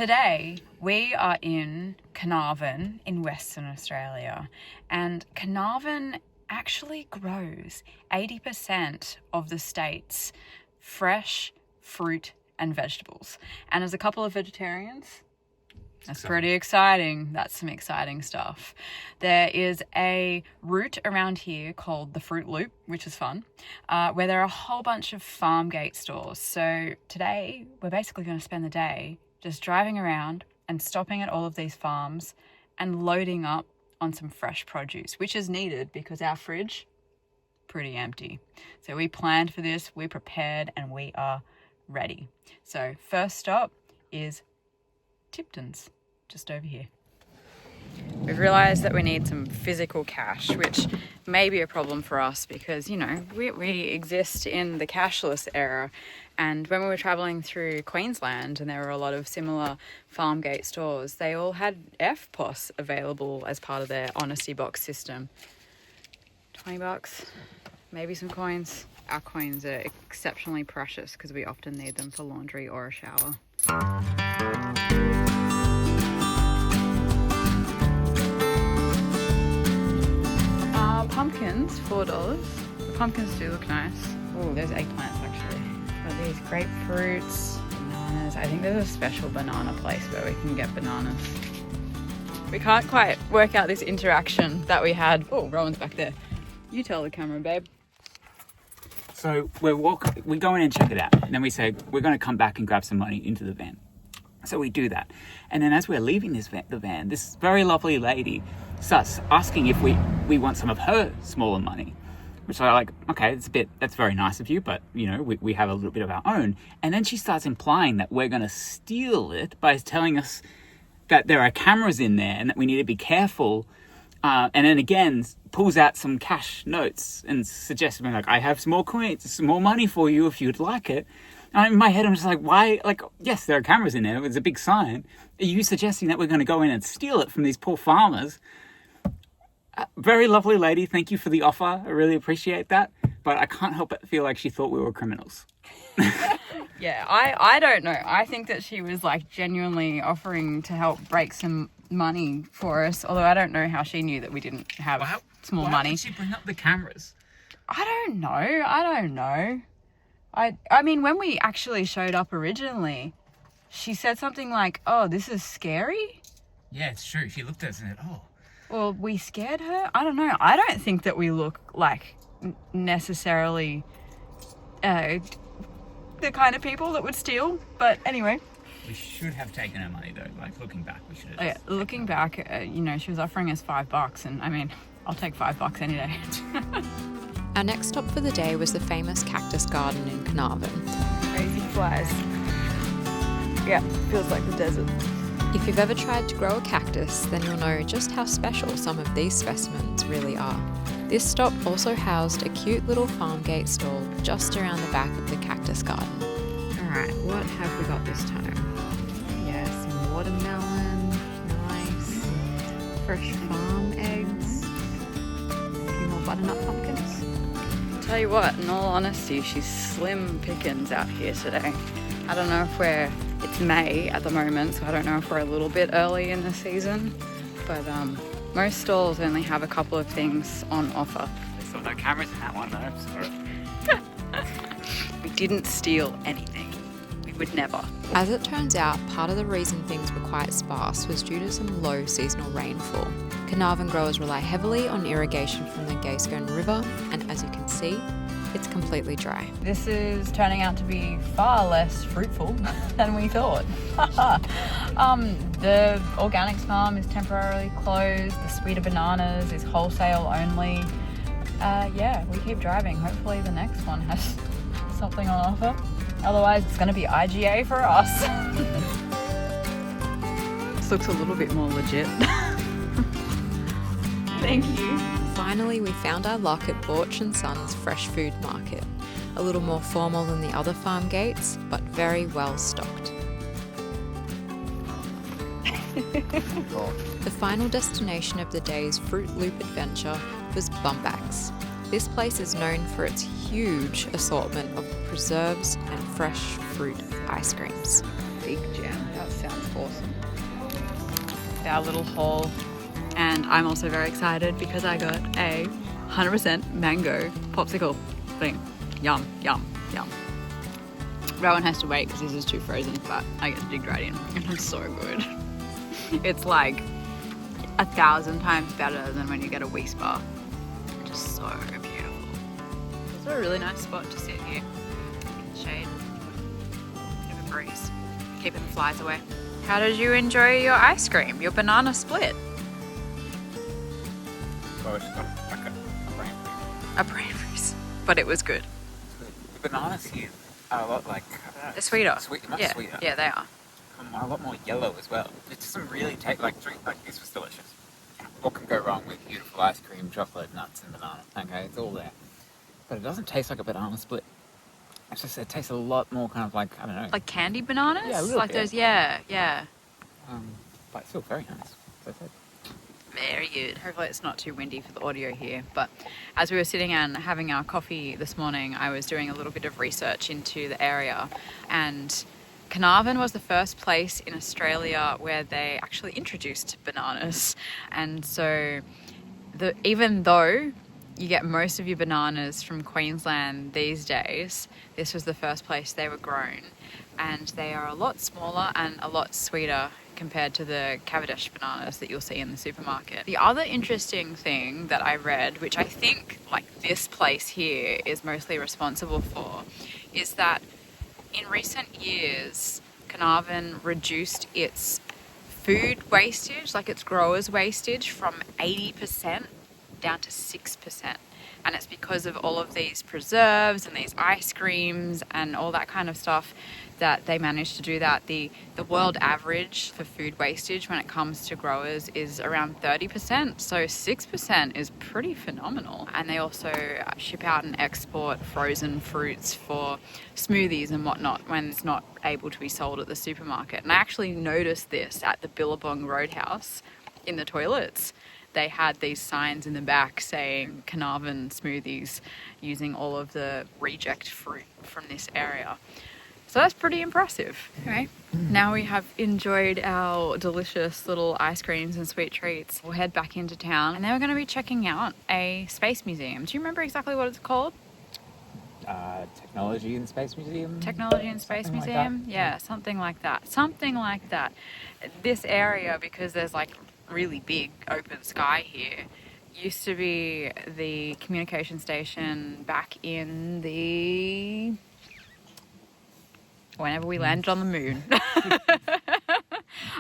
Today we are in Carnarvon in Western Australia, and Carnarvon actually grows 80% of the state's fresh fruit and vegetables. And as a couple of vegetarians, that's pretty exciting. That's some exciting stuff. There is a route around here called the Fruit Loop, which is fun, where there are a whole bunch of farm gate stores. So today we're basically going to spend the day just driving around and stopping at all of these farms and loading up on some fresh produce, which is needed because our fridge pretty empty. So we planned for this, we prepared, and we are ready. So first stop is Tipton's, just over here. We've realised that we need some physical cash, which may be a problem for us because, you know, we exist in the cashless era. And when we were travelling through Queensland and there were a lot of similar farm gate stores, they all had FPOS available as part of their honesty box system. $20, maybe some coins. Our coins are exceptionally precious because we often need them for laundry or a shower. Pumpkins, $4. The pumpkins do look nice. Oh, there's eggplants actually. Got these grapefruits, bananas. I think there's a special banana place where we can get bananas. We can't quite work out this interaction that we had. Oh, Rowan's back there. You tell the camera, babe. So we go in and check it out, and then we say we're going to come back and grab some money into the van. So we do that, and then as we're leaving the van, this very lovely lady starts asking if we want some of her smaller money, which I like. Okay, that's very nice of you, but you know we have a little bit of our own. And then she starts implying that we're going to steal it by telling us that there are cameras in there and that we need to be careful. And then again pulls out some cash notes and suggests, like, I have some more coins, some more money for you if you'd like it. And in my head, I'm just like, why? Like, yes, there are cameras in there. It's a big sign. Are you suggesting that we're going to go in and steal it from these poor farmers? Very lovely lady. Thank you for the offer. I really appreciate that. But I can't help but feel like she thought we were criminals. Yeah, I don't know. I think that she was like genuinely offering to help break some money for us. Although I don't know how she knew that we didn't have small money. Why did she bring up the cameras? I don't know. I mean, when we actually showed up originally, she said something like, oh, this is scary? Yeah, it's true. She looked at us and said, oh. Well, we scared her? I don't know. I don't think that we look like necessarily the kind of people that would steal. But anyway. We should have taken her money, though. Like, looking back, we should have. Yeah, looking back, you know, she was offering us $5. And I mean, I'll take $5 any day. Our next stop for the day was the famous Cactus Garden in Carnarvon. Crazy flies. Yeah, feels like the desert. If you've ever tried to grow a cactus, then you'll know just how special some of these specimens really are. This stop also housed a cute little farm gate stall just around the back of the Cactus Garden. Alright, what have we got this time? Yeah, some watermelon, nice. Fresh farm eggs. A few more butternut pumpkins. Tell you what, in all honesty, she's slim pickings out here today. I don't know if it's May at the moment, so I don't know if we're a little bit early in the season, but most stalls only have a couple of things on offer. I saw no cameras in that one, though. We didn't steal anything. We would never. As it turns out, part of the reason things were quite sparse was due to some low seasonal rainfall. Carnarvon growers rely heavily on irrigation from the Gaskern River, and as you can see, it's completely dry. This is turning out to be far less fruitful than we thought. The organics farm is temporarily closed. The sweeter bananas is wholesale only. Yeah, we keep driving. Hopefully the next one has something on offer. Otherwise, it's going to be IGA for us. This looks a little bit more legit. Thank you. Finally, we found our luck at Borich and Sons Fresh Food Market. A little more formal than the other farm gates, but very well stocked. The final destination of the day's Fruit Loop adventure was Bumbak's. This place is known for its huge assortment of preserves and fresh fruit ice creams. Big jam. That sounds awesome. with our little haul. And I'm also very excited because I got a 100% mango popsicle thing. Yum, yum, yum. Rowan has to wait because this is too frozen, but I get to dig right in. And it's so good. It's like 1,000 times better than when you get a Whisper. Just so beautiful. It's a really nice spot to sit here. Shade. Bit of a breeze. Keeping the flies away. How did you enjoy your ice cream? Your banana split? Well, it's got like a brain freeze. A brain freeze. But it was good. The bananas here are a lot like... They're sweeter. Much sweeter. Yeah, they are. A lot more yellow as well. It doesn't really taste like this was delicious. What can go wrong with beautiful ice cream, chocolate, nuts, and banana? Okay, it's all there. But it doesn't taste like a banana split. It's just, it tastes a lot more kind of like, I don't know. Like candy bananas? Yeah, a little like bit. those, yeah. But still very nice. As I said. Very good. Hopefully it's not too windy for the audio here, but as we were sitting and having our coffee this morning, I was doing a little bit of research into the area, and Carnarvon was the first place in Australia where they actually introduced bananas. And so even though you get most of your bananas from Queensland these days, this was the first place they were grown, and they are a lot smaller and a lot sweeter compared to the Cavendish bananas that you'll see in the supermarket. The other interesting thing that I read, which I think like this place here is mostly responsible for, is that in recent years, Carnarvon reduced its food wastage, like its growers' wastage, from 80% down to 6%. And it's because of all of these preserves and these ice creams and all that kind of stuff that they managed to do that. The world average for food wastage when it comes to growers is around 30%, so 6% is pretty phenomenal. And they also ship out and export frozen fruits for smoothies and whatnot when it's not able to be sold at the supermarket. And I actually noticed this at the Billabong Roadhouse in the toilets. They had these signs in the back saying Carnarvon smoothies, using all of the reject fruit from this area. So that's pretty impressive. Anyway, now we have enjoyed our delicious little ice creams and sweet treats. We'll head back into town, and then we're going to be checking out a space museum. Do you remember exactly what it's called? Technology and Space Museum? Technology and Space Something like Museum? that. Yeah, something like that. Something like that. This area, because there's like really big open sky here, used to be the communication station back in the... whenever we landed on the moon.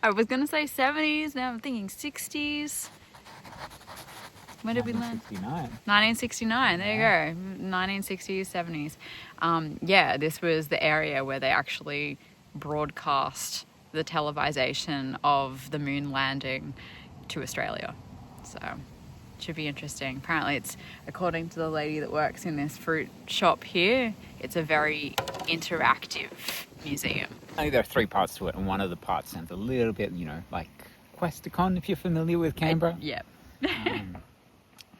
I was going to say 70s, now I'm thinking 60s. When did we land? 1969, there you go. 1960s, 70s. Yeah, this was the area where they actually broadcast the televisation of the moon landing to Australia. So it should be interesting. Apparently it's, according to the lady that works in this fruit shop here, it's a very interactive museum. I think there are 3 parts to it, and one of the parts sounds a little bit, like Questacon, if you're familiar with Canberra. Yeah.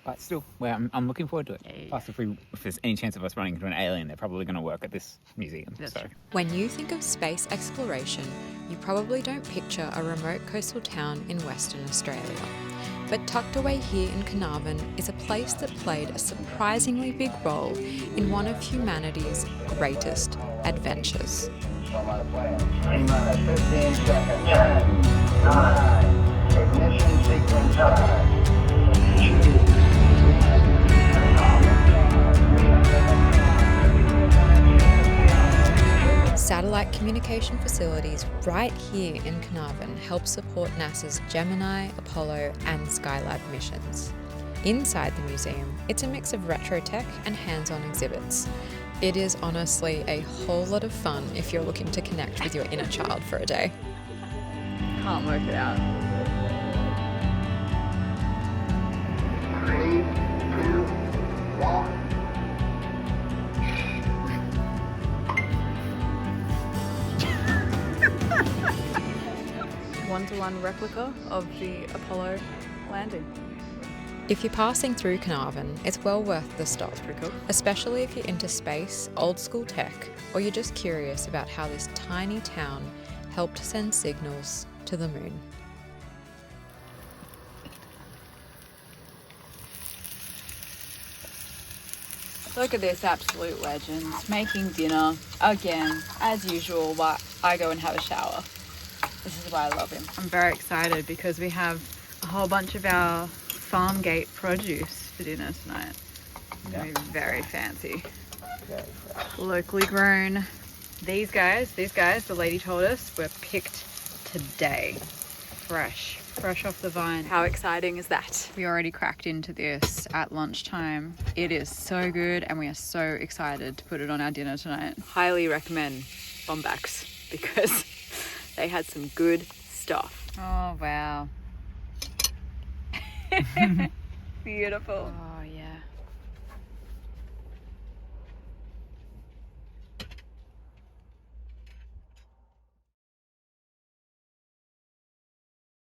But still, well, I'm looking forward to it. Yeah. Plus, if there's any chance of us running into an alien, they're probably going to work at this museum. That's so. true. When you think of space exploration, you probably don't picture a remote coastal town in Western Australia. But tucked away here in Carnarvon is a place that played a surprisingly big role in one of humanity's greatest adventures. 3-15 seconds. 9. Ignition sequence start. Satellite communication facilities right here in Carnarvon help support NASA's Gemini, Apollo and Skylab missions. Inside the museum, it's a mix of retro tech and hands-on exhibits. It is honestly a whole lot of fun if you're looking to connect with your inner child for a day. Can't work it out. 3, 2, 1. One-to-one replica of the Apollo landing. If you're passing through Carnarvon, it's well worth the stop, Pretty cool. especially if you're into space, old school tech, or you're just curious about how this tiny town helped send signals to the moon. Look at this absolute legend making dinner again, as usual, while I go and have a shower. This is why I love him. I'm very excited because we have a whole bunch of our farm gate produce for dinner tonight. It's gonna be very fancy. Very fresh. Locally grown. These guys, the lady told us, were picked today. Fresh off the vine. How exciting is that? We already cracked into this at lunchtime. It is so good and we are so excited to put it on our dinner tonight. Highly recommend Bumbaks because they had some good stuff. Oh, wow. Beautiful. Oh,